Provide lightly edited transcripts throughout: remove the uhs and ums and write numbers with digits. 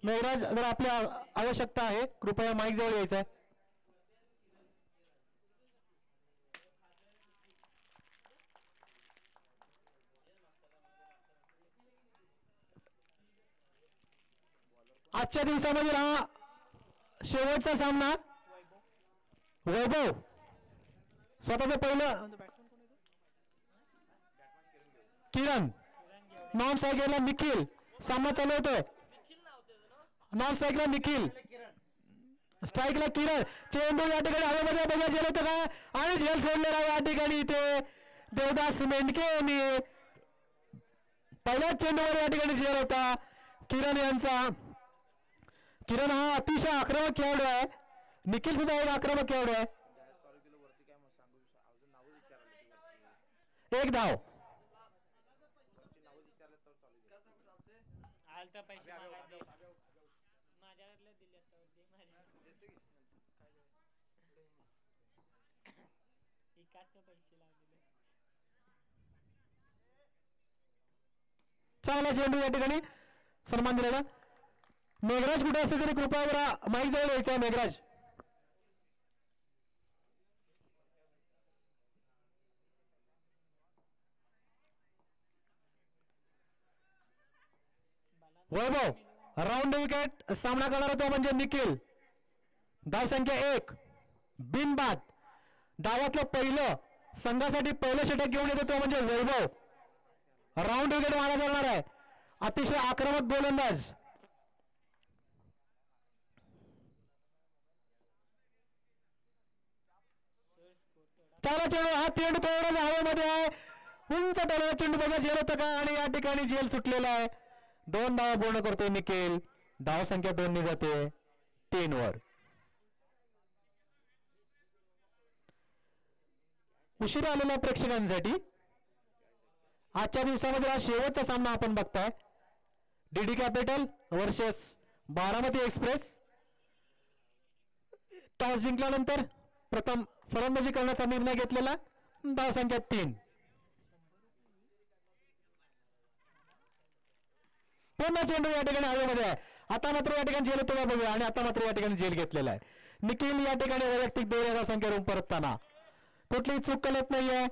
मेघराज जर आपल्या आवश्यकता आहे कृपया माईक जवळ यायचं आहे. आजच्या दिवसामध्ये हा शेवटचा सामना. वैभव स्वतःचं पहिलं किरण नॉन स्ट्रायकरला निखिल सामना चालू होतोय. नॉन स्ट्राईकला निखिल स्ट्राईकला किरण चेंडू या ठिकाणी हवेमध्ये बघा झेल होतं का आणि झेल सोडलेला या ठिकाणी इथे देवदास मेंढके यांनी पहिल्याच चेंडूवर या ठिकाणी झेल होता किरण यांचा. किरण हा अतिशय आक्रमक खेळाडू आहे. निखिल सुद्धा एक आक्रमक खेळाडू आहे. एक धाव चांगला चेंडू या ठिकाणी सन्मान दिलेला. मेघराज कुठे असेल तरी कृपया जरा माईक जवळ यायचं आहे. मेघराज वैभव राऊंड विकेट सामना करणारा तो म्हणजे निखिल. धाव संख्या 1 बिनबाद. डावातलं पहिलं संघासाठी पहिलं षटक घेऊन येतो तो म्हणजे वैभव. राऊंड विकेट मारा जाणार आहे. अतिशय आक्रमक गोलंदाज. त्याला चेंडू हा चेंडू थोडा हवेमध्ये आहे. उंच टोला चेंडू बघा झेल होतं का आणि या ठिकाणी झेल सुटलेला आहे. 2 धावा पूर्ण करतोय निखिल. धाव संख्या 2 ने जाते 3 वर. उशिरा आलेल्या प्रेक्षकांसाठी आजच्या दिवसामध्ये हा शेवटचा सामना आपण बघताय. DD capital versus Baramati express. Toss जिंकल्यानंतर प्रथम फलंदाजी करण्याचा निर्णय घेतलेला. धाव संख्या 3. पुन्हा चेंडू या ठिकाणी हवेमध्ये आहे. आता मात्र या ठिकाणी झेल होतो बघूया आणि आता मात्र या ठिकाणी झेल घेतलेला आहे. निखिल या ठिकाणी वैयक्तिक 2 धाव संख्येवरून परतताना कुठलीही चूक कळत नाहीये.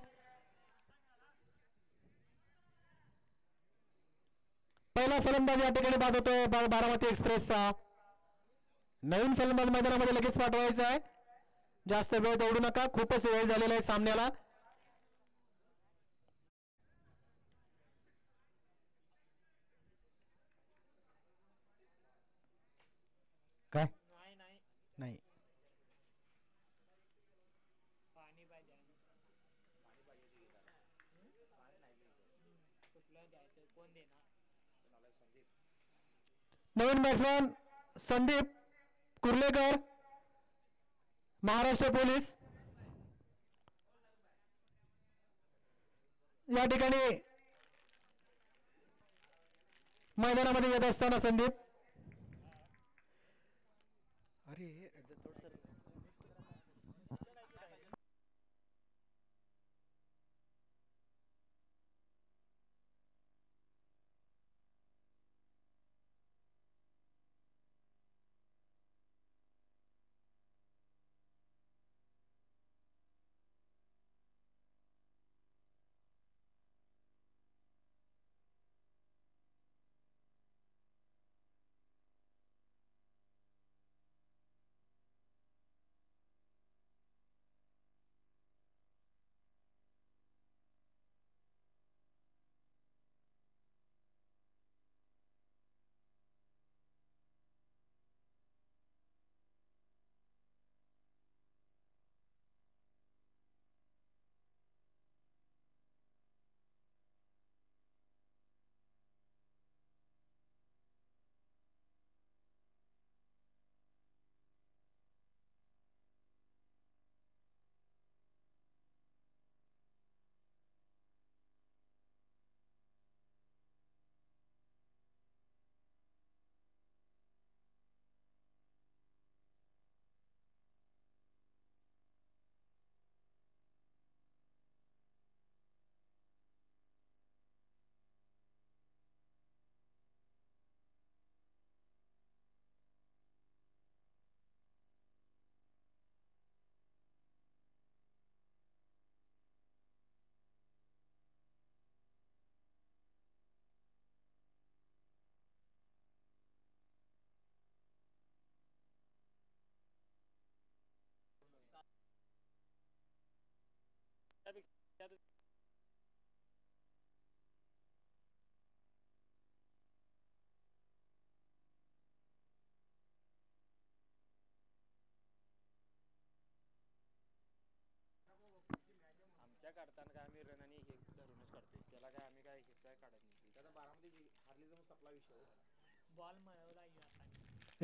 पहिला फलंदाज या ठिकाणी बाद होतोय बारामती एक्सप्रेसचा. नवीन फलंदाज मैदानामध्ये लगेच पाठवायचा आहे. जास्त वेळ दौडू नका. खूपच वेळ झालेला आहे सामन्याला. काय नाही नवीन बॅट्समॅन संदीप कुर्लेकर महाराष्ट्र पोलीस या ठिकाणी मैदानामध्ये येत असताना संदीप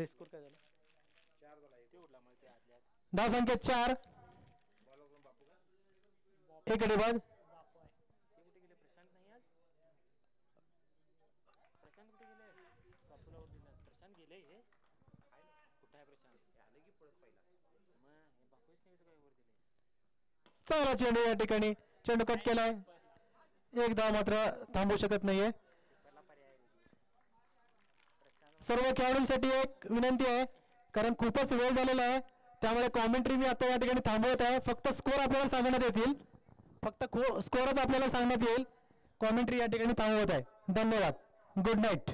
स्कोर काय झाला धाव संख्या 4 एक गडी बाद चांगला चेंडू या ठिकाणी चेंडू कट केलाय एक धाव मात्र थांबू शकत नाहीये सर्व खेळाडूंसाठी एक विनंती आहे कारण खूपच वेळ झालेला आहे त्यामुळे कॉमेंट्री मी आता या ठिकाणी थांबवत आहे फक्त स्कोर आपल्याला सांगण्यात येतील फक्त स्कोरच आपल्याला सांगण्यात येईल कॉमेंट्री या ठिकाणी थांबवत आहे धन्यवाद गुड नाईट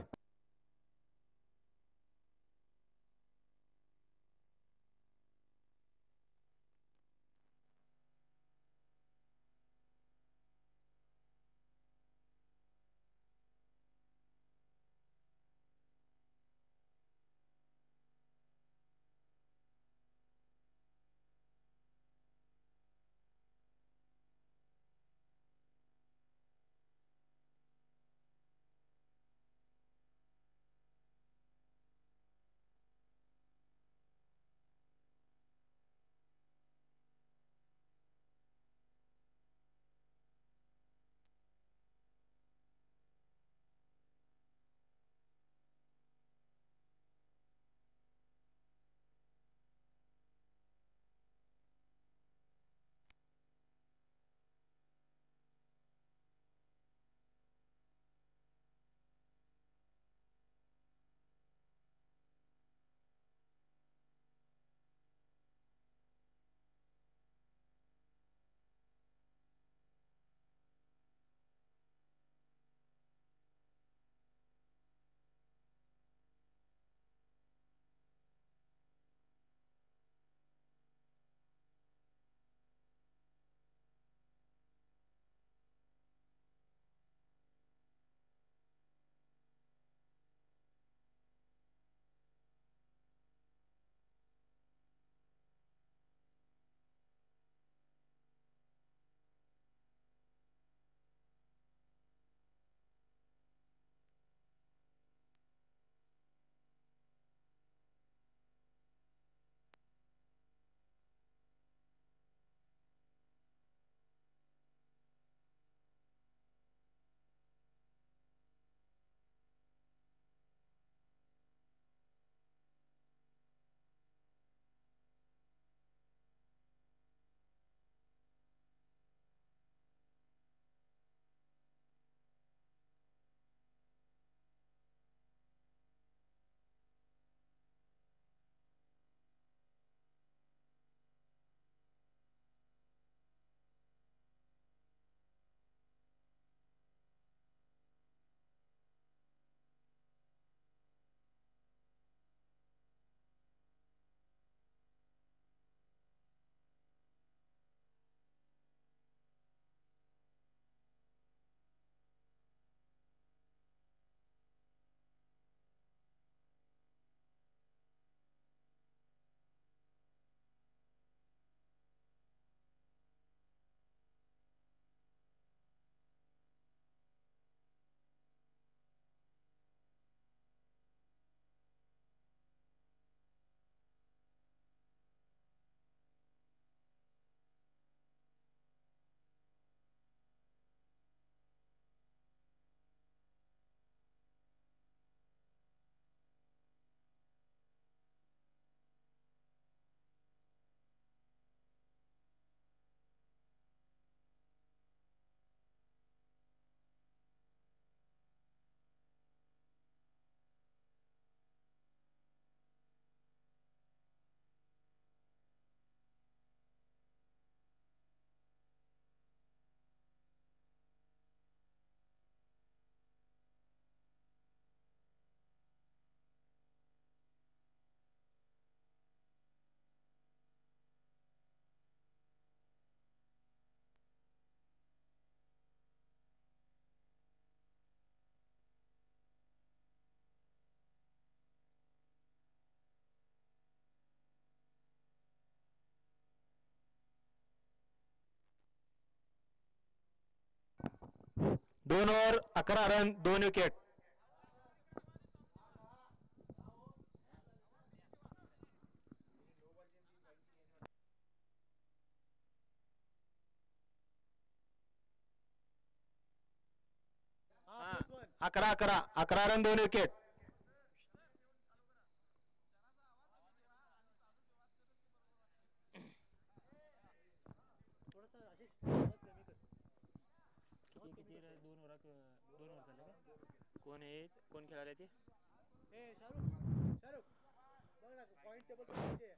दोन over 11 run 2 wicket 11 run 2 wicket. कोण आहे कोण खेळायला ते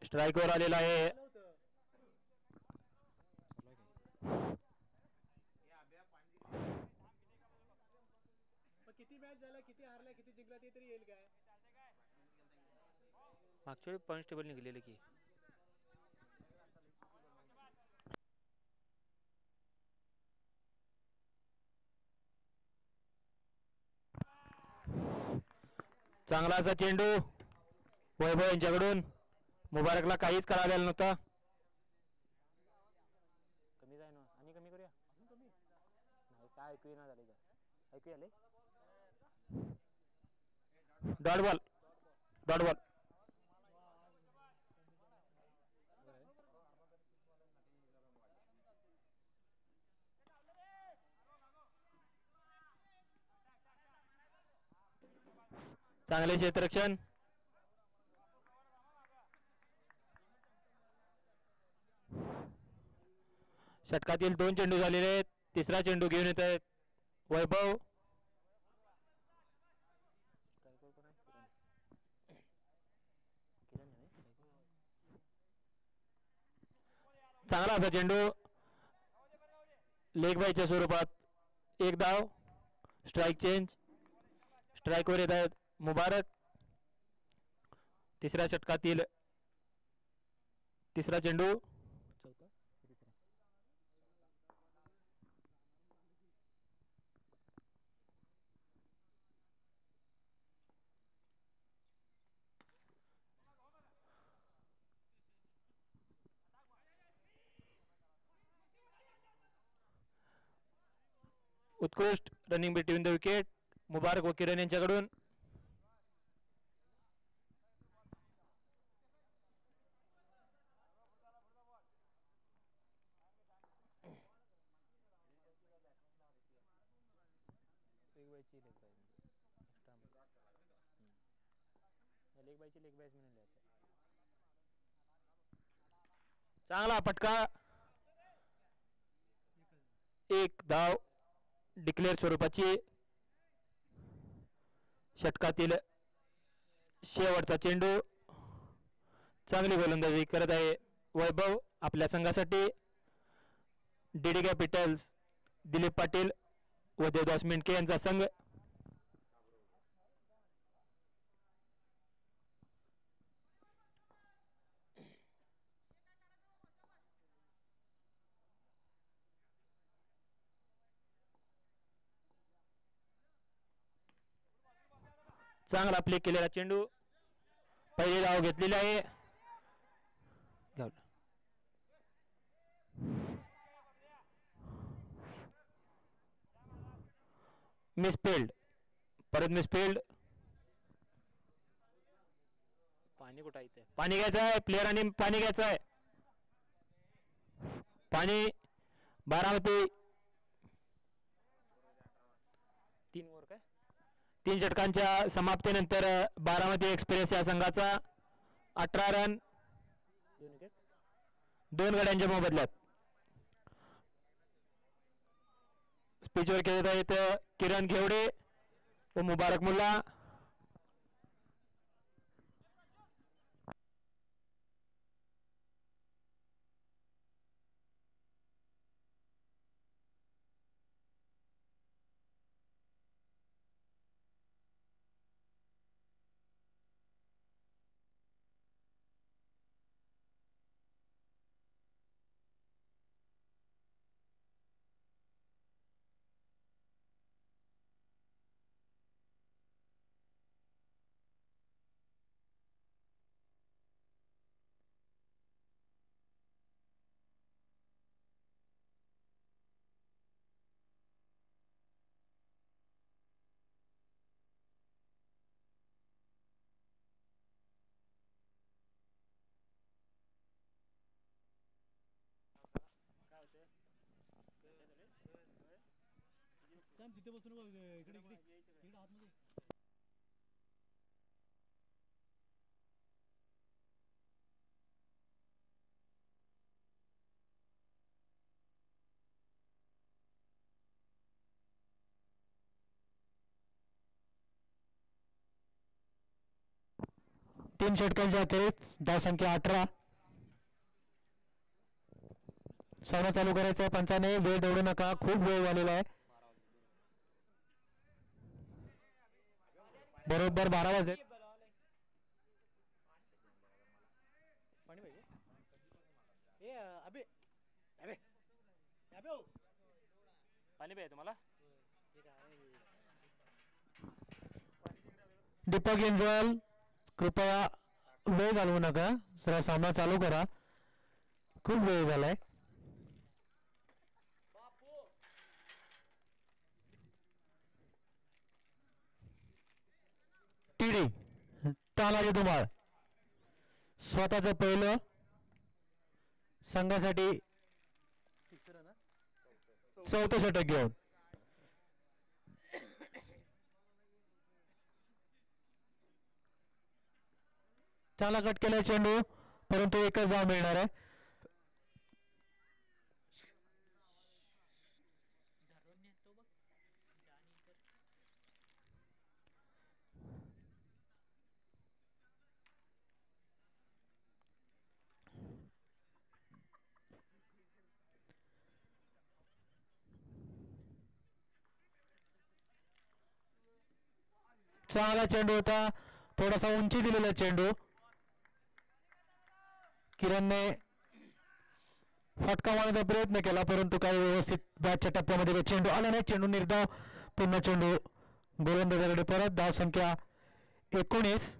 स्ट्राईक वर आलेला आहे. किती मॅच झाला किती हारला किती जिंकला ते तरी येईल काय. मागच्या वेळी पॉईंट्स टेबल निघलेले की चांगला असा चेंडू वैभव यांच्याकडून. मुबारकला काहीच कळालेलं नव्हतं. कमी जाय ना आणि कमी करूया नाही काय ऐकू ना झाले जास्त ऐकू आले. Dot ball dot ball. चांगले क्षेत्ररक्षण. षटकातील 2 चेंडू झालेले आहेत. तिसरा चेंडू घेऊन येत आहेत वैभव. चांगला असा चेंडू लेग बायच्या स्वरूपात 1 धाव. Strike change. स्ट्राईक वर येत आहेत मुबारक. तिसऱ्या षटकातील तिसरा चेंडू. उत्कृष्ट रनिंग बिटवीन द विकेट मुबारक व किरण यांच्याकडून. चांगला फटका. 1 धाव डिक्लेअर स्वरूपाची. षटकातील शेवटचा चेंडू. चांगली गोलंदाजी करत आहे वैभव आपल्या संघासाठी. डीडी कॅपिटल्स दिलीप पाटील व देवदास मेंढके यांचा संघ. चांगला प्ले केलेला चेंडू. पहिली धाव घेतलेली आहे. मिसफिल्ड. परत मिसफिल्ड. पाणी कुठं येते पाणी घ्यायचं आहे प्लेयरांनी. पाणी घ्यायचं आहे. पाणी. बारामती 3 ओव्हर काय 3 षटकांच्या समाप्तीनंतर बारामती एक्सप्रेस या संघाचा 18 रन 2 विकेट 2 गड्यांच्या मोबदल्यात. स्पीचवर खेळत आहेत किरण घेवडे व मुबारक मुल्ला. तिथे बसून इकडे इकडे इकडे आतमध्ये. तीन षटकांच्या अखेरीस धावसंख्या 18. सामना चालू करायचा आहे पंचाने. वेळ दौडू नका, खूप वेळ झालेला आहे. बरोबर 12 वाजले. पाणी पाहिजे ए अबे अबे अबे ओ. पाणी पाहिजे तुम्हाला? दीपक इंजल कृपया वेळ घालवू नका, जरा सामना चालू करा, खूप वेळ झालाय. टीडी तानाजी धुमाळ स्वतःच पहिलं संघासाठी तिसरं ना. चौथं षटक घेऊन. चांगला कट केलाय चेंडू, परंतु एकच धाव मिळणार आहे. चांगला चेंडू होता, थोडासा उंची दिलेला चेंडू. किरणने फटका मारण्याचा प्रयत्न केला, परंतु काही व्यवस्थित बॅटच्या टप्प्यामध्ये चेंडू आला नाही. चेंडू निर्धाव, पुन्हा चेंडू गोलंदाजाकडे परत. धाव संख्या 19.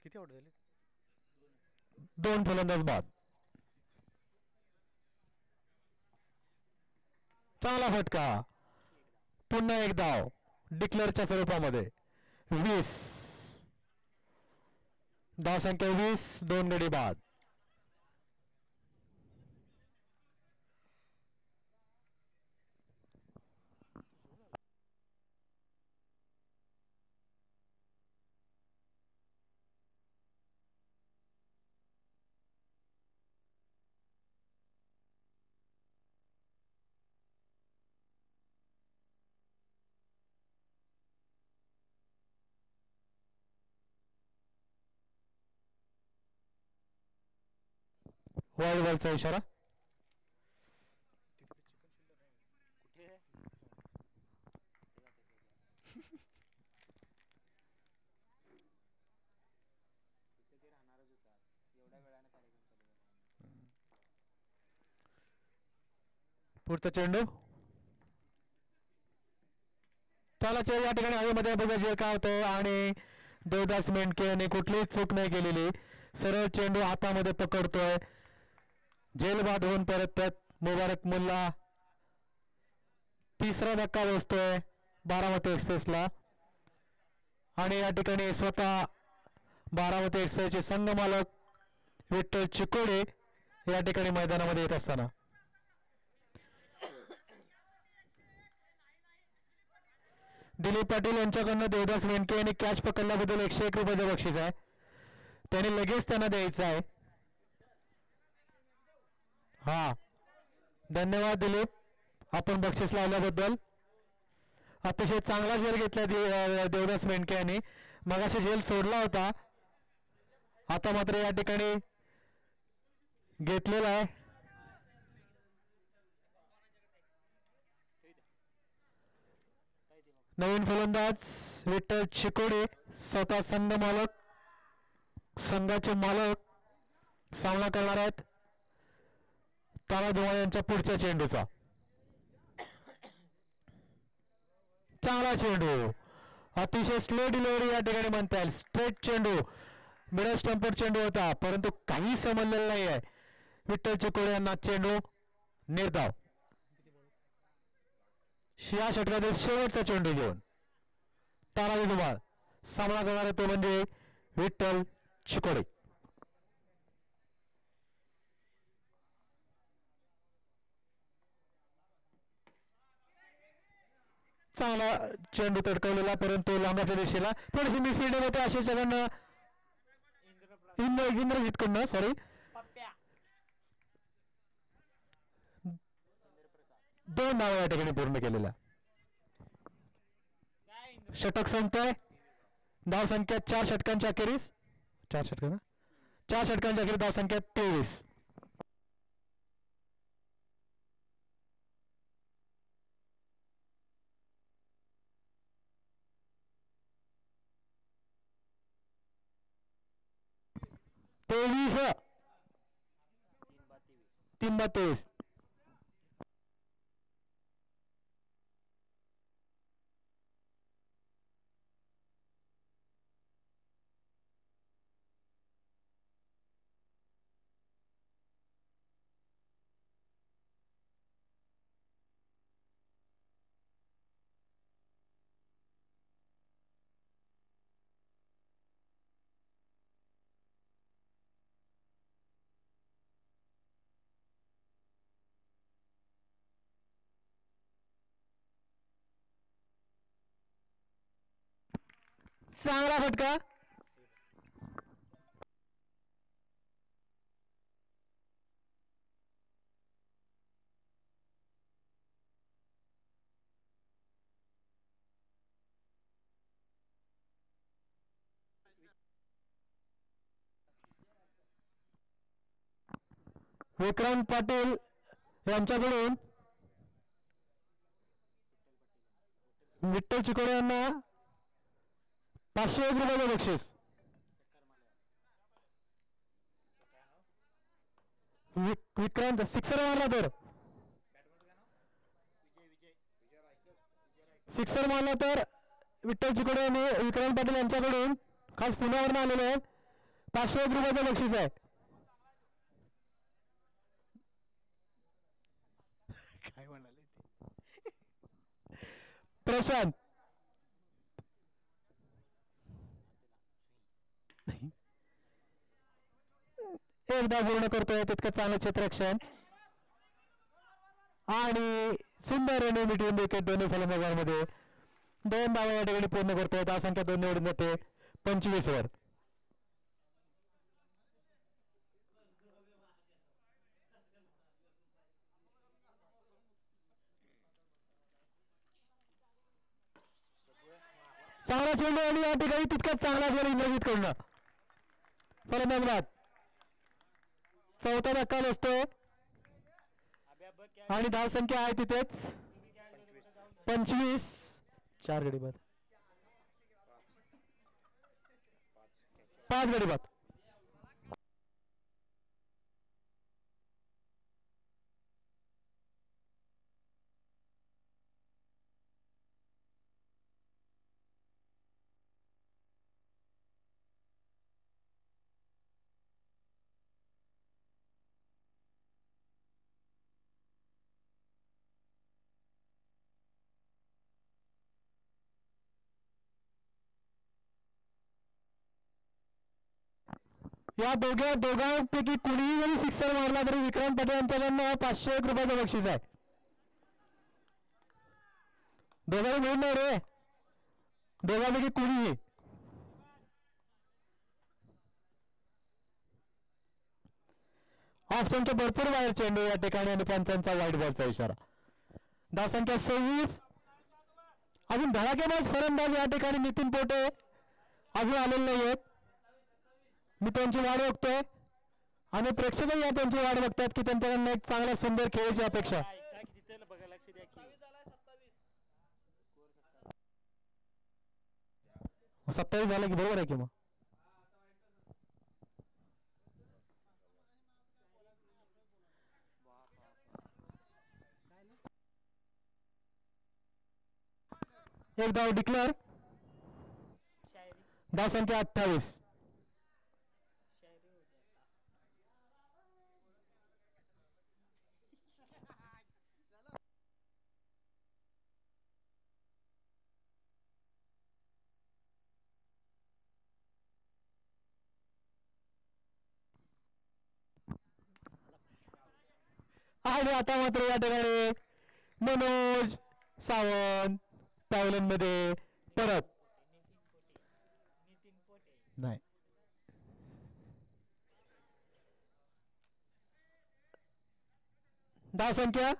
किती आउट झाले? 2 फलंदाज बाद. चांगला फटका, पुन्हा एक धाव डिक्लेअरच्या स्वरूपामध्ये. 20. धाव संख्या 20, 2 गडी बाद. वाईड बॉलचा इशारा. कुठे ते राहणारच होता एवढ्या वेळाने कार्यक्रम चालू झाला. पुढचा चेंडू त्याला चेंडू या ठिकाणी हवेमध्ये बघा जे काय होतं, आणि देवदास मेंढके यांनी कुठलीच चूक नाही केलेली. सरळ चेंडू हातामध्ये पकडतोय. जेलबाद होऊन परत मुबारक मुल्ला तिसरा धक्का बसतोय बारामती एक्सप्रेसला. आणि या ठिकाणी स्वतः बारामती एक्सप्रेसचे संघ मालक विठ्ठल चिकोडे या ठिकाणी मैदानामध्ये येत असताना दिलीप पाटील यांच्याकडनं देवदास मेंढके यांनी कॅच पकडल्याबद्दल 101 रुपयाचं बक्षीस आहे. त्यांनी लगेच त्यांना द्यायचं आहे. हा, धन्यवाद दिलीप, आपण बक्षीस लावल्याबद्दल. अतिशय चांगला झेल घेतला देवदास मेंढके यांनी. मगाशी झेल सोडला होता, आता मात्र या ठिकाणी घेतलेला आहे. नवीन फलंदाज विठ्ठल चिकोडे, स्वतः संघ मालक, संघाचे मालक सामना करणार आहेत तारा धुमाळ यांच्या पुढच्या चेंडूचा. चांगला चेंडू, अतिशय स्लो डिलिव्हरी या ठिकाणी म्हणता येईल. स्ट्रेट चेंडू, मिडल स्टंपर चेंडू होता, परंतु काही समजलेलं नाही आहे विठ्ठल चिकोडे यांना. चेंडू निर्धाव. या षटकातील शेवटचा चेंडू घेऊन तानाजी धुमाळ सामना करणारा तो म्हणजे विठ्ठल चिकोडे. चांगला चेंडू तडकवलेला, परंतु लांबाच्या दिशेला थोडीशी मिसफिल्डिंग होते आशिषकडनं, इंद्रजितकडनं सॉरी. दोन धावा या ठिकाणी पूर्ण केलेल्या. षटक संपतोय. धाव संख्या 4 षटकांच्या अखेरीस 4 षटकांच्या अखेरीस धाव संख्या 23. तीन बाद 23. चांगला फटका. विक्रांत पाटील यांच्याकडून विठ्ठल चिकोडे यांना 501 रुपयाचं बक्षीस. विक्रांत सिक्सर मारला तर विठ्ठल चिकोडे यांनी विक्रांत पाटील यांच्याकडून खास पुण्यावरून आलेले आहेत 501 रुपयाचं बक्षीस आहे. काय म्हणाले प्रशांत एकदा पूर्ण करतोय तितकं चांगलं क्षेत्ररक्षण आणि सुंदर रन मिटून विकेट दोन्ही फलंदाजांमध्ये. 2 धावा या ठिकाणी पूर्ण करतोय. धाव संख्या 2 निवडून जाते 25 वर. चांगला चेंडू आणि या ठिकाणी तितकाच चांगला असेल इंद्रजित कडनं. फलंदाज बाद. चौथा धक्का असतो आणि धाव संख्या आहे तिथेच 25. 4 गडी बाद 5 गडी बाद. या दोघांपैकी कुणीही जरी सिक्सर मारला तरी विक्रांत पाटील यांच्याकडनं 501 रुपयाचं बक्षीस आहे. दोघांनी मिळून नाही रे, दोघांपैकी कुणीही. ऑफ स्टंपच्या भरपूर बाहेर चेंडू या ठिकाणी आणि पंचांचा वाईट बॉलचा इशारा. धाव संख्या 26. अजून धडाकेबाज फलंदाज या ठिकाणी नितीन पोटे अजून आलेले नाही आहेत. मी त्यांची वाट बघतोय आणि प्रेक्षकही या त्यांची वाट बघतात की त्यांच्याकडनं एक चांगला सुंदर खेळाची अपेक्षा. 27 झालं की बरोबर आहे की मग. एक धाव डिक्लेअर. धाव संख्या 28. आणि आता मात्र या ठिकाणी मनोज सावंत पॅव्हलियनमध्ये परत. नाही, धाव संख्या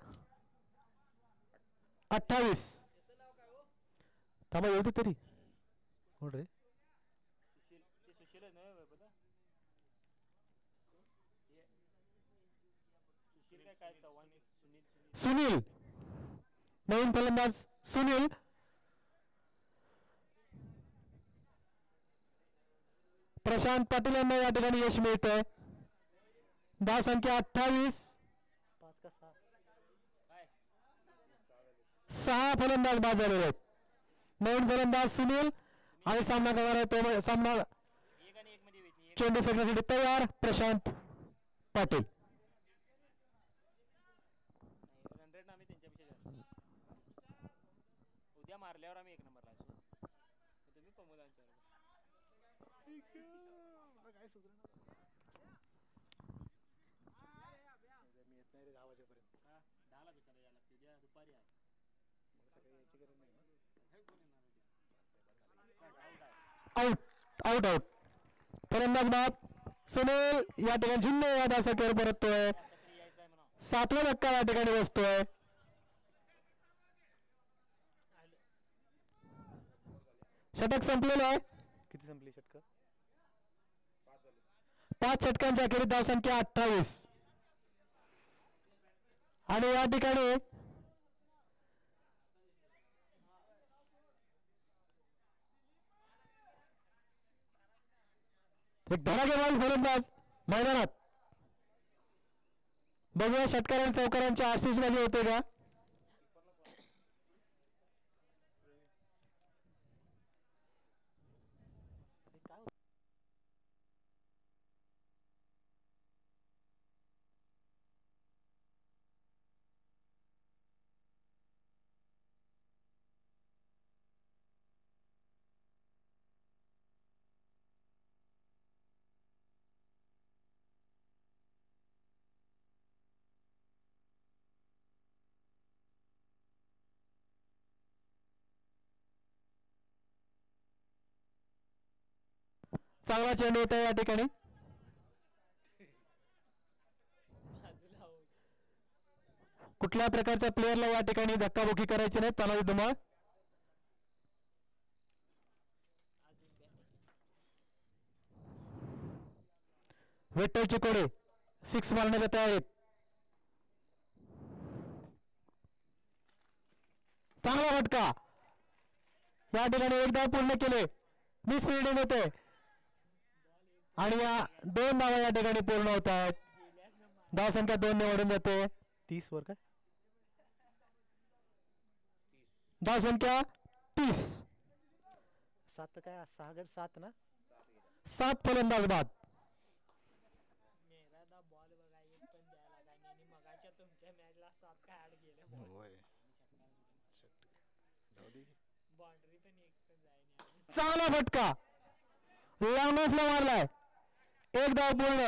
28. थांबा येऊ दे तरी. हो रे, सुनील नवीन फलंदाज सुनील. प्रशांत पाटील यांना या ठिकाणी यश मिळतंय. धाव संख्या 28. 6 फलंदाज बाद झालेले आहेत. नवीन फलंदाज सुनील आणि सामना करणार तो सामना चेंडू फेकण्यासाठी तयार प्रशांत पाटील. उद्या मारल्यावर आम्ही 1 नंबरला असू. तुम्ही प्रमोदांच्या काय सुधरण मी येत नाही रे 10 वाजेपर्यंत. 10ला कशाला यायला लागते? उद्या दुपारी आहे. मग सकाळी यायची गरज नाही ना. Out out out. फलंदाज बाद सुनील या ठिकाणी झुंड या धावसंख्येवर परततोय. 7वा धक्का या ठिकाणी बसतोय. षटक संपलेलं आहे. किती संपली षटक? 5 षटकांच्या अखेरीस धावसंख्या 28. आणि या ठिकाणी एक धडाकेबाज फलंदाज मैदानात. बघूया षटकार आणि चौकारांची आशिषबाजी होते का. चांगला चेंडू होता या ठिकाणी. कुठल्या प्रकारच्या प्लेअरला या ठिकाणी धक्काबुक्की करायची नाही. तानाजी धुमाळ विठ्ठल चिकोडे 6 मारण्याच्या तयारीत. चांगला फटका या ठिकाणी. 1 धाव पूर्ण केले. मिस फिल्डिंग होते आणि या 2 धावा या ठिकाणी पूर्ण होत आहेत. धाव संख्या 2 निवडून जाते. 30 वर काय? धाव संख्या 30. 7 काय? 6 ना. 7 फलंदाज बाद. चांगला फटका लांब मारलाय. 1 धाव पूर्ण.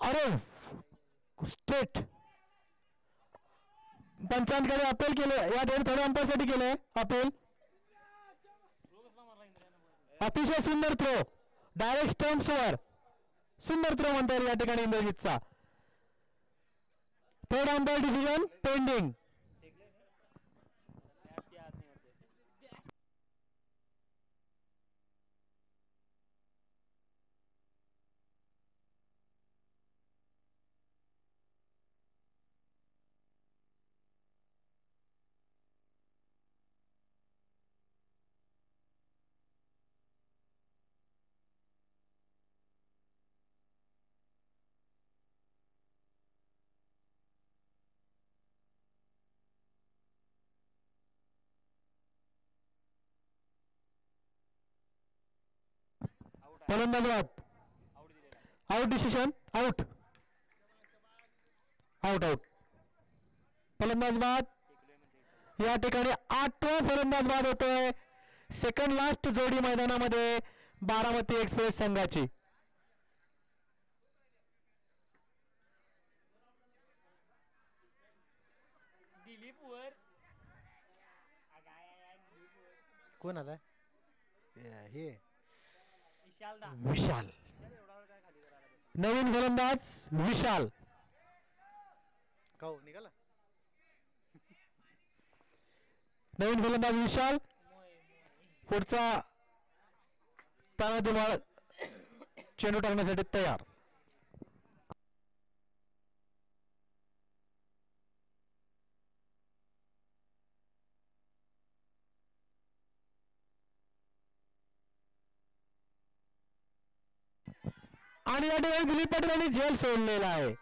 अरे स्ट्रेट. पंचांकडे अपील केले या ठिकाणी. थोड्या अंतरासाठी केले अपील. अतिशय सुंदर थ्रो डायरेक्ट स्टंप्सवर. सुंदर थ्रो म्हणता येईल या ठिकाणी इंद्रजितचा. Third umpire decision pending. फलंदाज बाद. Out decision. Out out out. फलंदाज बाद या ठिकाणी. 8वा फलंदाज बाद होतोय. सेकंड लास्ट जोडी मैदानामध्ये बारामती एक्सप्रेस संघाची. दिलीप वर कोण आलाय हे विशाल. नवीन गोलंदाज विशाल. का हो निघाला नवीन गोलंदाज विशाल. पुढचा तानादिमाळ चेंडू टाकण्यासाठी तयार. आणि या ठिकाणी दिलीप पाटील यांनी झेल सोडलेला आहे.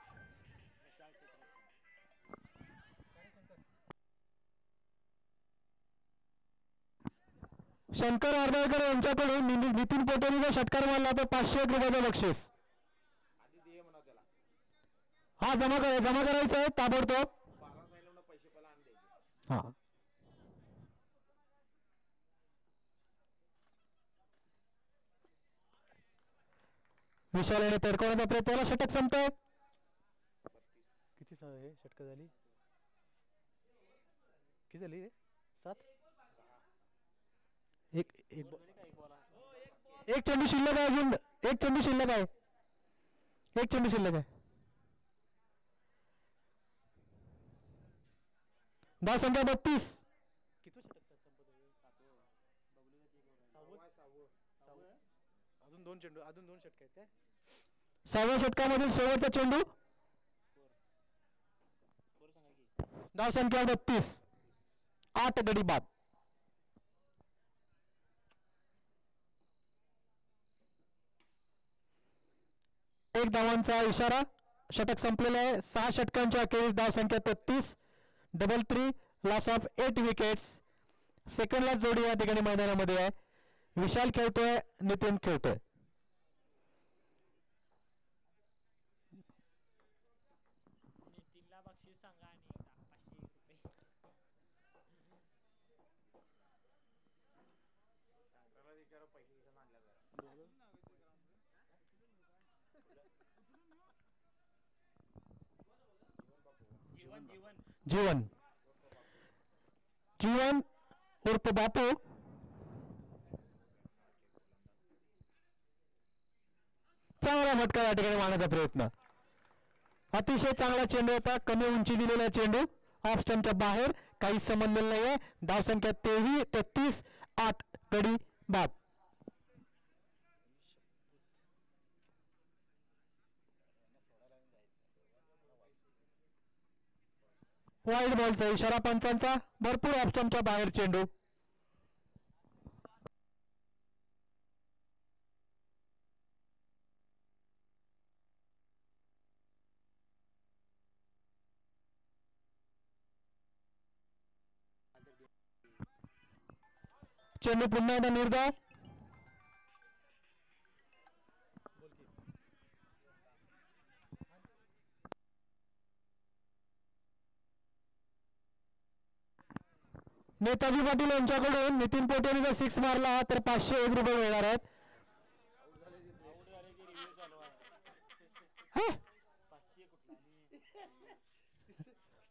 शंकर आर्दळकर यांच्याकडून नितीन पोटेलीचा षटकार मारला तर 501 रुपयाचं बक्षीस. हा जमा करायचा आहे ताबडतोब. हा विशाल याने तडकवण्याचा प्रयत्न केला. षटक संपतोय. किती हे षटकं झाली किती झाली रे 7 एक एक एक चेंडू शिल्लक आहे अजून. एक चेंडू शिल्लक आहे. एक चेंडू शिल्लक आहे. धाव संख्या 32. किती षटक अजून दोन षटक आहेत काय 6व्या षटकामधील शेवटचा चेंडू. धाव संख्या 32. 8 गडी बाद. एक धावांचा इशारा. षटक संपलेलं आहे. 6 षटकांच्या अखेरीस धाव संख्या 33. 3 लॉस ऑफ 8 विकेट्स. सेकंडला जोडी या ठिकाणी मैदानामध्ये आहे. विशाल खेळतोय, नितीन खेळतोय. जीवन जीवन उर्फ बापू. चांगला फटका या ठिकाणी मारण्याचा प्रयत्न. अतिशय चांगला चेंडू होता. कमी उंची दिलेला चेंडू ऑफ स्टंपच्या बाहेर. काही समजलेलं नाहीये. धाव संख्या 33. 8 गडी बाद. वाईड बॉलचा इशारा पंचांचा. भरपूर ऑफ स्टंपच्या बाहेर चेंडू. चेंडू पुन्हा एकदा निर्धाव. नेताजी पाटील यांच्याकडून नितीन पोटेलीचा 6 मारला तर 501 रुपये मिळणार आहेत.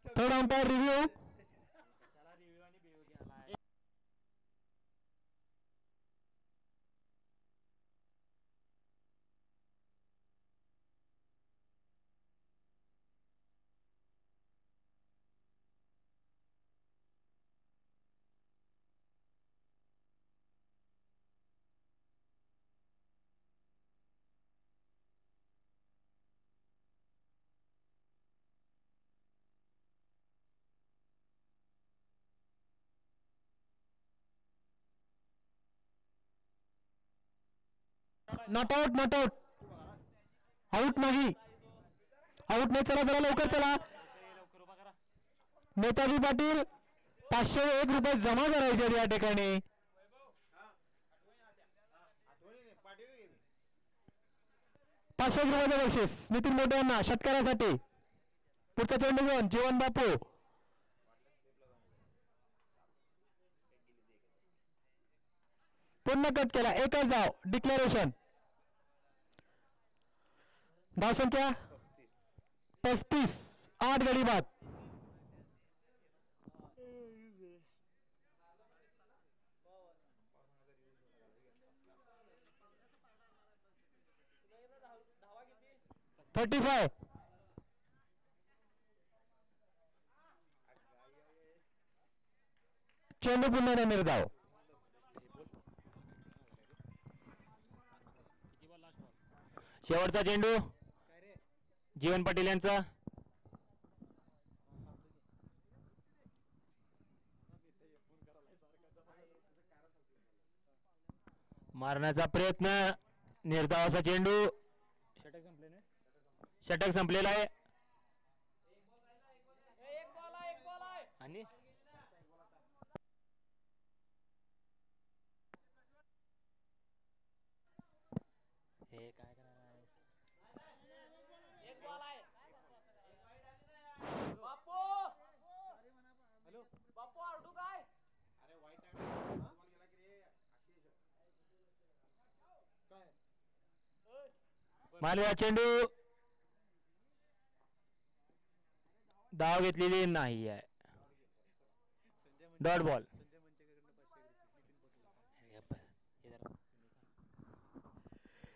Third umpire review. Not out. Not out. Out नाही. आउट नाही. चला जरा लवकर चला. नेताजी पाटील 501 रुपये जमा करायचे या ठिकाणी. 501 रुपयाचं बक्षीस नितीन मोठे यांना षटकारासाठी. पुढचा चेंडू घेऊन जीवन बापू. पुन्हा कट केला. एकच धाव. डिक्लेरेशन. धाव संख्या 35. 8 गडी बाद. 35. चेंडू पुन्हा निर्धाव. शेवटचा चेंडू जीवन पाटील यांचा. मारण्याचा प्रयत्न, निर्धावाचा चेंडू. षटक संपलेला आहे. आणि हे काय करणार आहे? मालवा चेंडू धाव घेतलेली नाही आहे. Dot ball.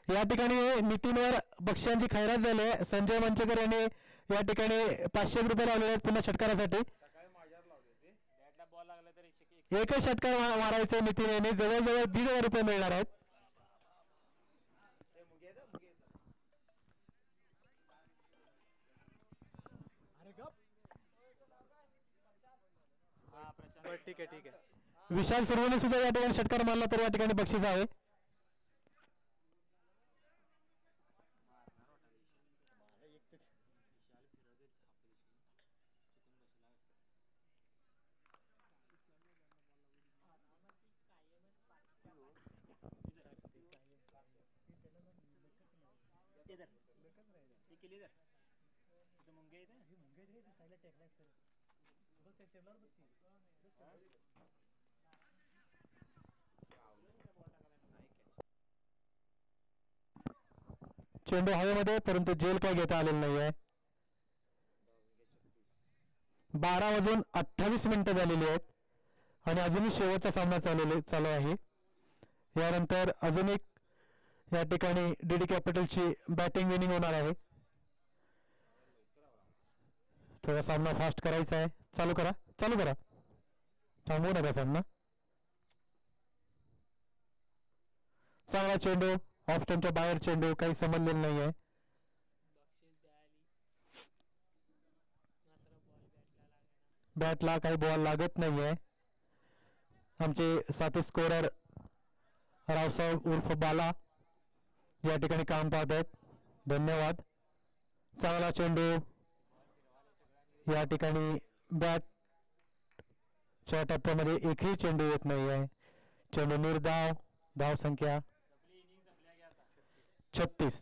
या ठिकाणी नितीनवर बक्षांची खैरात झाली आहे. संजय मंचेकर यांनी या ठिकाणी 500 रुपये लावलेले आहेत पुन्हा षटकारासाठी. एकच षटकार मारायचे नितीन यांनी. जवळजवळ 1,500 रुपये मिळणार आहेत. ठीक आहे ठीक आहे. विशाल सुरवणे सुद्धा या ठिकाणी षटकार मारला तर या ठिकाणी बक्षीस आहे. चेंडू हवेमध्ये, परंतु जेल काय घेता आलेलं नाहीये. 12 वाजून 28 मिनिटं झालेली आहेत आणि अजूनही शेवटचा सामना चालू आहे. यानंतर अजून एक या ठिकाणी डीडी कॅपिटलची बॅटिंग विनिंग होणार आहे. थोडा सामना फास्ट करायचा आहे. चालू करा. थांबवू नका सामना. चांगला चेंडू, ऑफ स्टंपच्या बाहेर चेंडू, काही समजलेलं नाहीये. बॅटला काही बॉल लागत नाहीये. आमचे साथी स्कोरर रावसाहेब उर्फ बाला या ठिकाणी काम पाहत आहेत. धन्यवाद. चांगला चेंडू, या ठिकाणी बॅटच्या टप्प्यामध्ये एकही चेंडू येत नाहीये. चेंडू निर्धाव. धाव संख्या 36.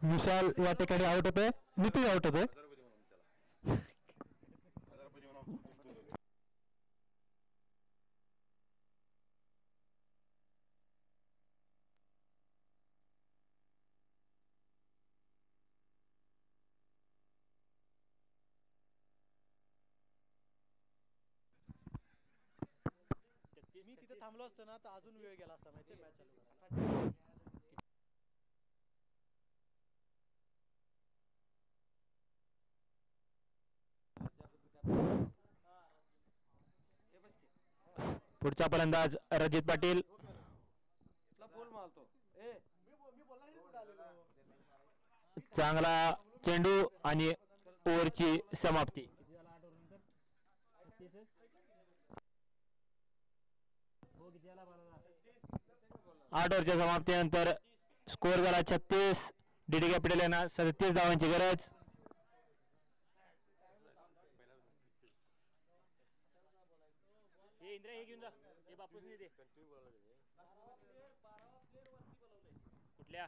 विशाल या ठिकाणी आउट होतोय. नितीन आउट होतोय. मी तिथे थांबलो असतो ना तर अजून वेळ गेला असता माहिती मॅच चालू करायला. पुढचा फलंदाज रजित पाटील. चांगला चेंडू आणि ओव्हरची समाप्ती. 8 ओव्हरच्या समाप्तीनंतर स्कोर झाला 36. डीडी कॅपिटल यांना 37 धावांची गरज. कुठल्या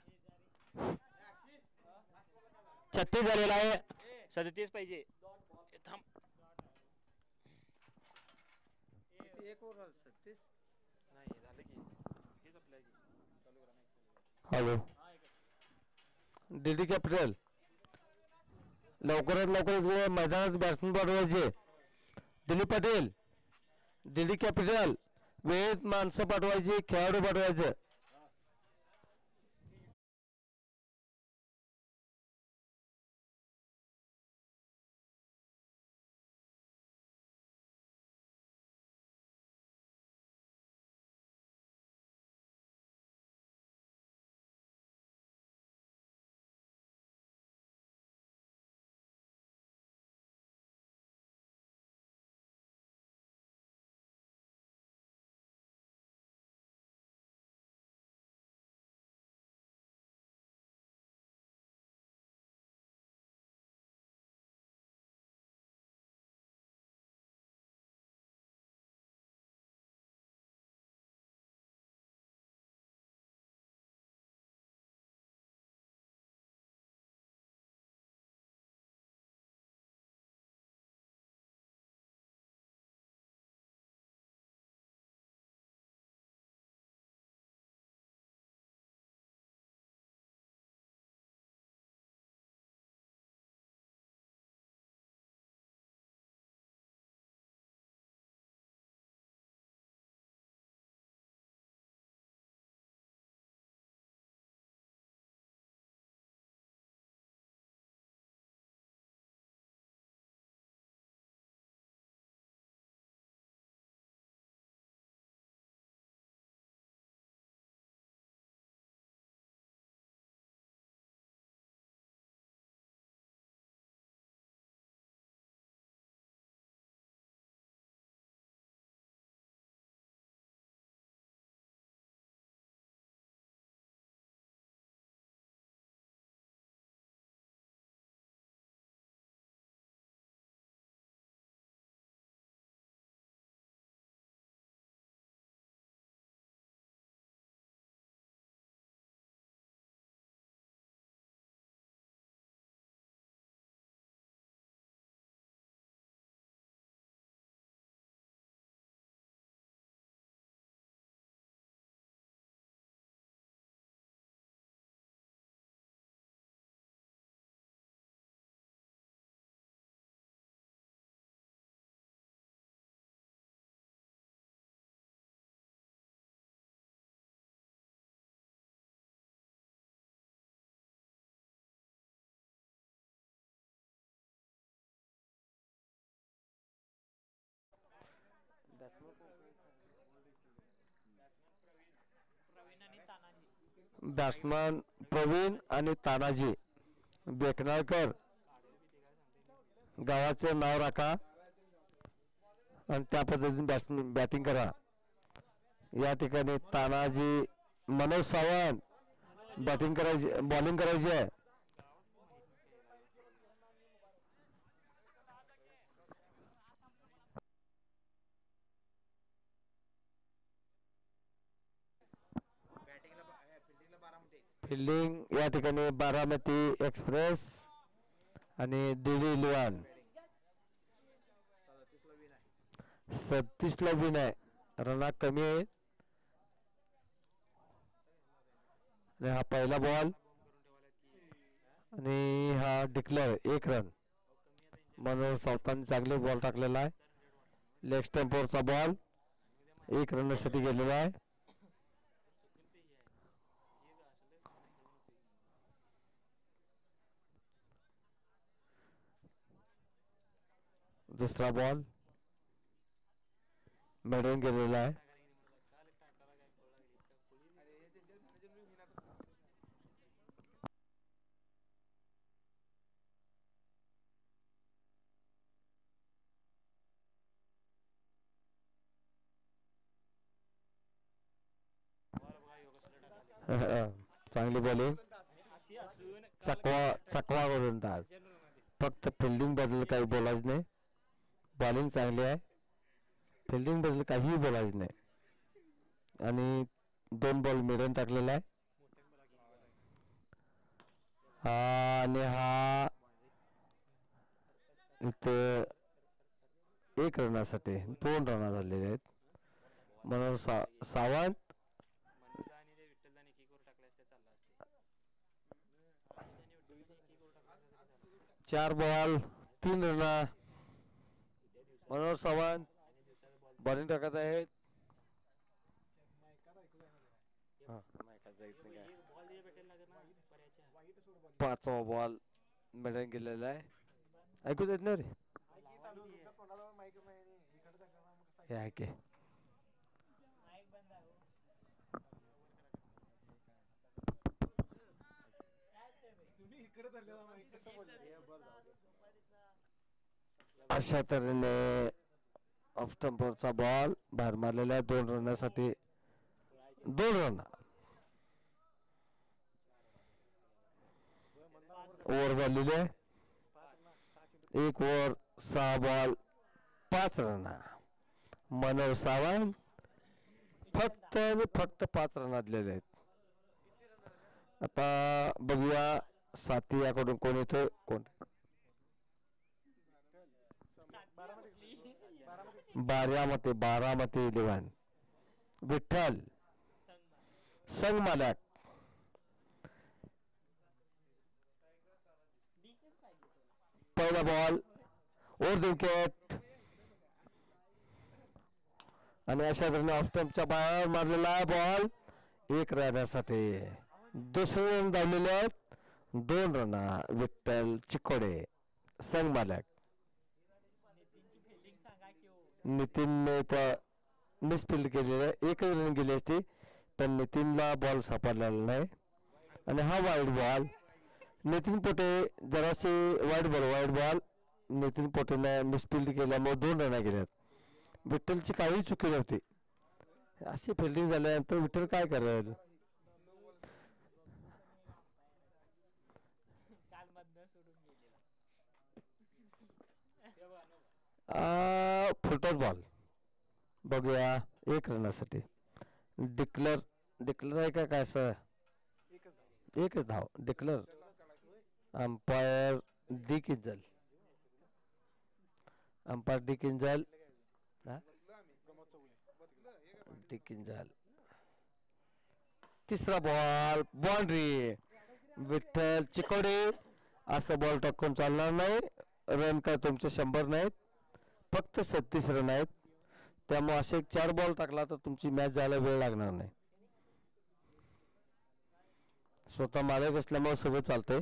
36 झालेला आहे. 37 पाहिजे. थांब. हॅलो DD कॅपिटल लवकरात लवकर मैदानात बॅट्समन पाठवायचे. दिलीप पाटील DD कॅपिटल वेळेत माणसं पाठवायची, खेळाडू पाठवायचं. बॅट्समन प्रवीण आणि तानाजी बेकनाळकर गावाचं नाव राखा आणि त्या पद्धतीने बॅटिंग करा. या ठिकाणी तानाजी मनोज सावंत बॅटिंग करायची, बॉलिंग करायची आहे. फिल्डिंग या ठिकाणी बारामती एक्सप्रेस आणि DD इलेव्हन 37ला विन आहे. रना कमी आहे आणि हा पहिला बॉल आणि हा डिक्लेअर 1 रन. मनोज सावंतांनी चांगले बॉल टाकलेला आहे. लेग स्टंपवरचा बॉल 1 रनसाठी गेलेला आहे. दुसरा बॉल मॅडन गेलेला आहे. चांगली बॉलिंग चकवा गोलंदाज. फक्त फिल्डिंग बद्दल काही बोलायचं नाही. बॉलिंग चांगली आहे, फिल्डिंग बद्दल काहीही बोलायचं नाही. आणि 2 बॉल मिडन टाकलेला आहे. आणि हा इथे 1 रनासाठी 2 रन झालेले आहेत. म्हणून Sawant 4 ball 3 run. Manohar Sawant bowling टाकत आहेत. पाचवा बॉल मॅडम गेलेला आहे. ऐकू देत नाही रे हे आहे की अशा तऱ्हेने ऑफ स्टंपवरचा बॉल बाहेर मारलेला आहे. 2 रनासाठी 2 रन. ओव्हर झालेली आहे. 1 over 6 ball 5 run. Manohar Sawant फक्त आणि फक्त 5 रन दिलेले आहेत. आता बघूया साथी याकडून कोण येतोय. कोण बारामती 11 विठ्ठल संग मालक. पहिला बॉल ओव्हर द विकेट आणि अशा तऱ्हेने ऑफ स्टंपच्या बाहेर मारलेला बॉल 1 रनासाठी. दुसरे रन धावलेले आहेत. 2 रन. विठ्ठल चिकोडे संग मालक. नितीनने तर मिसफिल्ड केलेलं आहे. 1 रन गेली असती पण नितीनला बॉल सापडलेला नाही आणि हा वाईड बॉल. नितीन पोटे जरासे वाईड बॉल नितीन पोटेने मिसफिल्ड केल्यामुळे 2 रन गेल्यात. विठ्ठलची काही चुकी नव्हती. अशी फिल्डिंग झाल्यानंतर विठ्ठल काय करेल. फुटबॉल बॉल बघूया 1 रनासाठी. डिक्लेअर आहे का काय सर. एकच धाव डिक्लेअर. Umpire D Kinjal. तिसरा बॉल बाउंड्री. विठ्ठल चिकोडे असं बॉल टाकून चालणार नाही. रन काय तुमचे 100 नाहीत फक्त 36 रन आहेत. त्यामुळे असे 4 बॉल टाकला तर तुमची मॅच जायला वेळ लागणार नाही. स्वतः मालक असल्यामुळे सगळं चालतंय.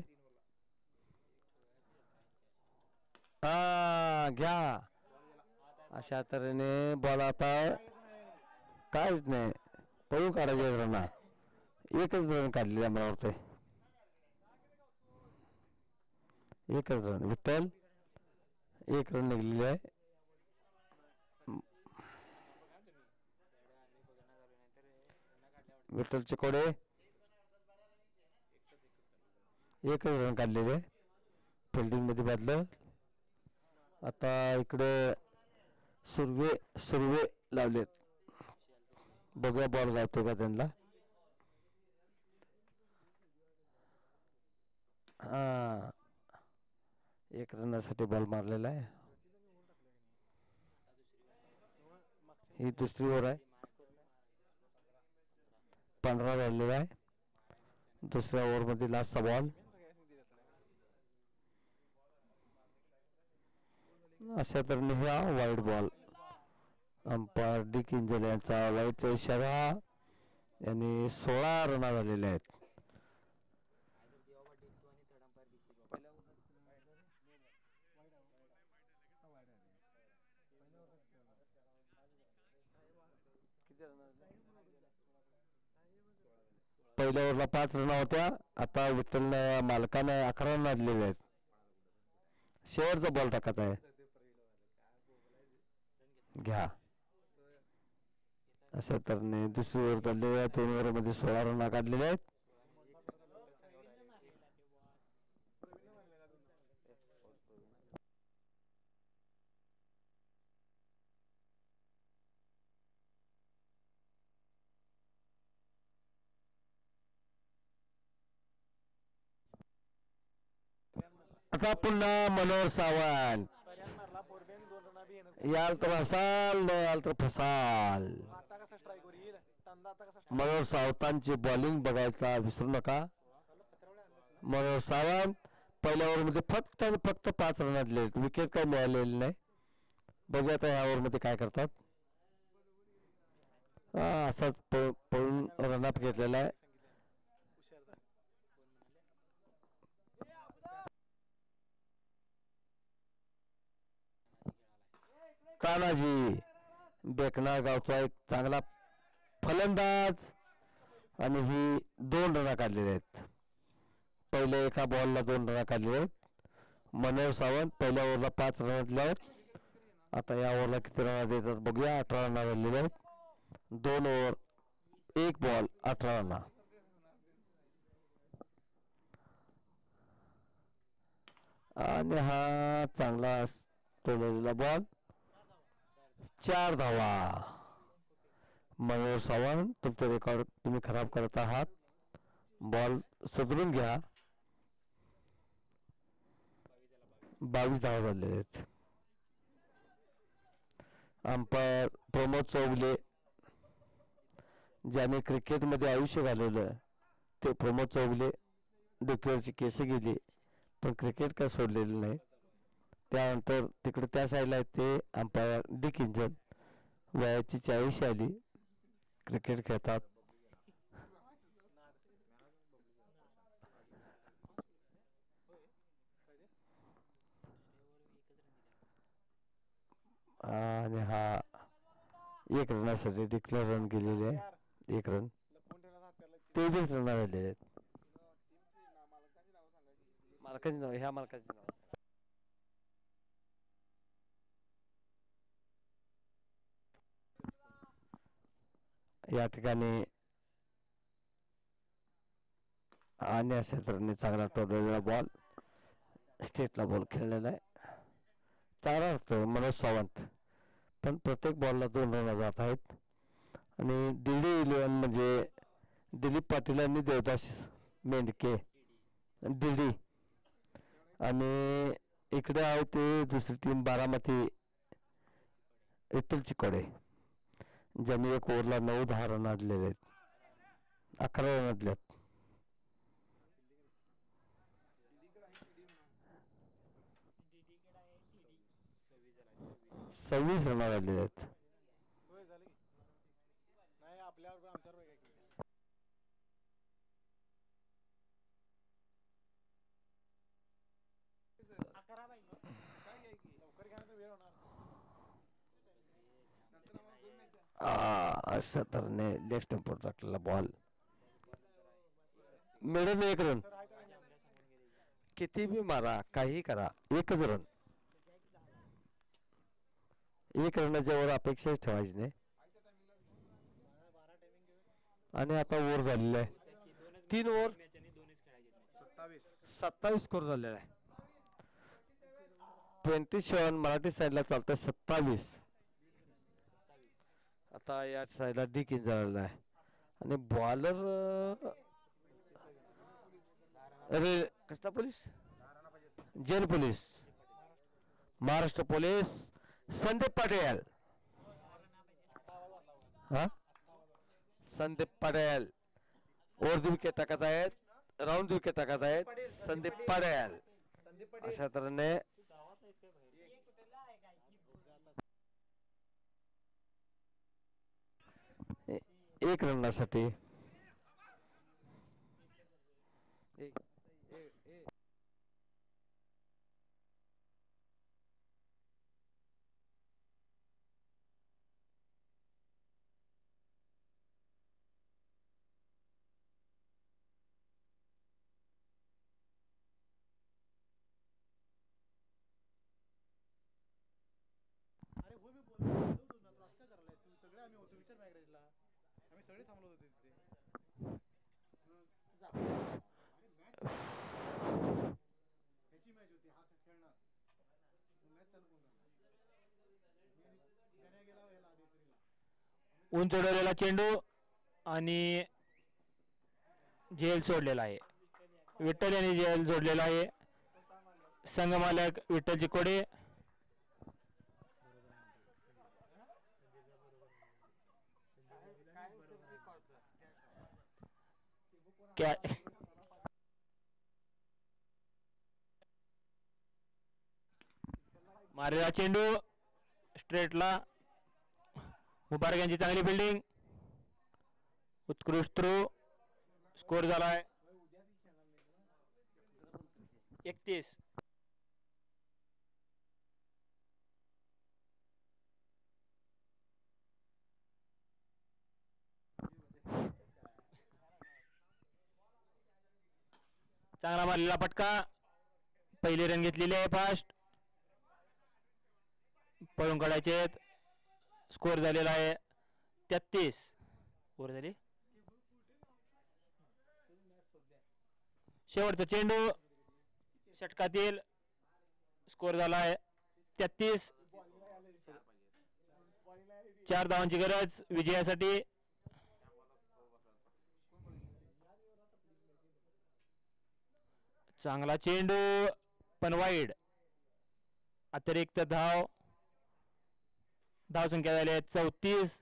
घ्या अशा तऱ्हेने बॉल आता काहीच नाही पळून काढायचे रन. 1च रन काढलेला मला वाटतंय. 1च रन. विठ्ठल 1 रन निघलेले आहे. विठ्ठल चिकोडे 1च रन काढलेले. फिल्डिंग मध्ये बदल. आता इकडे सुर्वे लावलेत. बघूया बॉल गावतो का त्यांना. हा 1 रनासाठी बॉल मारलेला आहे. ही दुसरी ओव्हर आहे. 15 राहिलेला आहे. दुसऱ्या ओव्हर मध्ये लास्टचा बॉल. अशा तऱ्हेने हा wide ball. Umpire D Kinjal यांचा वाईडचा इशारा. यांनी 16 रन झालेले आहेत. पहिल्या ओव्हरला 5 रन होत्या. आता विठ्ठल मालकाने 11 रन दिलेले आहेत. शेवटचा बॉल टाकत आहे. घ्या अशा तऱ्हेने दुसरी ओव्हर चालली आहे. 2 ओव्हर मध्ये 16 रन काढलेले आहेत. आता पुन्हा मनोहर सावंत. याल तर फसाल याल तर फसाल. मनोहर सावंतांची बॉलिंग बघायचा विसरू नका. मनोहर सावंत पहिल्या ओव्हरमध्ये फक्त आणि फक्त 5 रन दिले, विकेट काही मिळालेली नाही. बघूया आता ह्या ओव्हरमध्ये काय करतात. असाच पळून रनअप घेतलेला आहे. तानाजी बेकना गावचा एक चांगला फलंदाज आणि ही 2 रन काढलेले आहेत. पहिले एका बॉलला 2 रन काढलेले आहेत. मनोहर सावंत पहिल्या ओव्हरला 5 रन दिले आहेत. आता या ओव्हरला किती रन देतात बघूया. 18 रन झालेले आहेत. 2 ओव्हर 1 बॉल 18 रन. आणि हा चांगला तोडलेला बॉल, 4 धावा. मनोहर सावंत तुमचं रेकॉर्ड तुम्ही खराब करत आहात, बॉल सुधारून घ्या. 22 धावा झालेले आहेत. अंपायर प्रमोद चौगले, ज्याने क्रिकेटमध्ये आयुष्य घालवलं ते प्रमोद चौगले, डोक्यावरची केस गेली पण क्रिकेट काय सोडलेलं नाही. त्यानंतर तिकडे त्या साईडला ते अंपायर डी किंजल, वयाची 40 आली, क्रिकेट खेळतात. आणि हा 1 रनासाठी डिक्लेअर रन गेलेले आहे. 1 रन 23 रन झालेले आहेत. मालकाचे नाव, ह्या मालकाचे नाव. या ठिकाणी आणि क्षेत्राने चांगला टोललेला बॉल, स्टेटला बॉल खेळलेला आहे. चांगला वाटतोय मनोज सावंत, पण प्रत्येक बॉलला 2 रन जात आहेत. आणि DD11 म्हणजे दिलीप पाटील आणि देवदास मेंढके, DD. आणि इकडे आहे ते दुसरी टीम बारामती, विठ्ठल चिकोडे, ज्यांनी 1 ओव्हरला 9-10 रन दिलेले आहेत. 11 रन दिल्यात. सव्वीस रन झालेले आहेत. अशा तऱ्हेने लेग स्टंपवर टाकलेला बॉल, मिळून 1 रन. किती बी मारा, काही करा, 1च रन. 1 रनाच्या वर अपेक्षा ठेवायची नाही. आणि आता ओव्हर झालेला आहे, 3 ओव्हर 27 स्कोर झालेला आहे. 27 मराठी साईडला चालतंय, 27. आता या साईडला डी किंग झालेला आहे. आणि बॉलर अरे कसला police, jail police, Maharashtra police, Sandeep Patil. हा, संदीप पाटील ओव्हर विकेट टाकत आहेत, राऊंड विकेट टाकत आहेत संदीप पाटील. अशा तऱ्हेने 1 रनासाठी अरे हो मी बोलतो ना, तू असं काय करायला तू, सगळे आम्ही होतो विचार मॅगरेजला, आम्ही सगळे थांबलो होतो तिथे. ह्याची मॅच होती, हा खेळणार मॅच चालू करून गेला याला देसरीला. उंच उडवलेला चेंडू आणि झेल सोडलेला आहे. विठ्ठल यांनी झेल जोडलेला आहे. संघमालक विठ्ठल चिकोडे. मारलेला चेंडू स्ट्रेटला. मुबारक यांची चांगली फिल्डिंग. उत्कृष्ट थ्रो. स्कोर झालाय 31. चांगला मारलेला फटका. पहिली रन घेतलेली आहे फास्ट. पळून काढायचे. स्कोर झालेला आहे 33. स्कोर झाली. शेवटचा चेंडू षटकातील. स्कोर झाला आहे 33. 4 धावांची गरज विजयासाठी. चांगला चेंडू पण वाईड. अतिरिक्त धाव. धावसंख्या झाली आहे 34.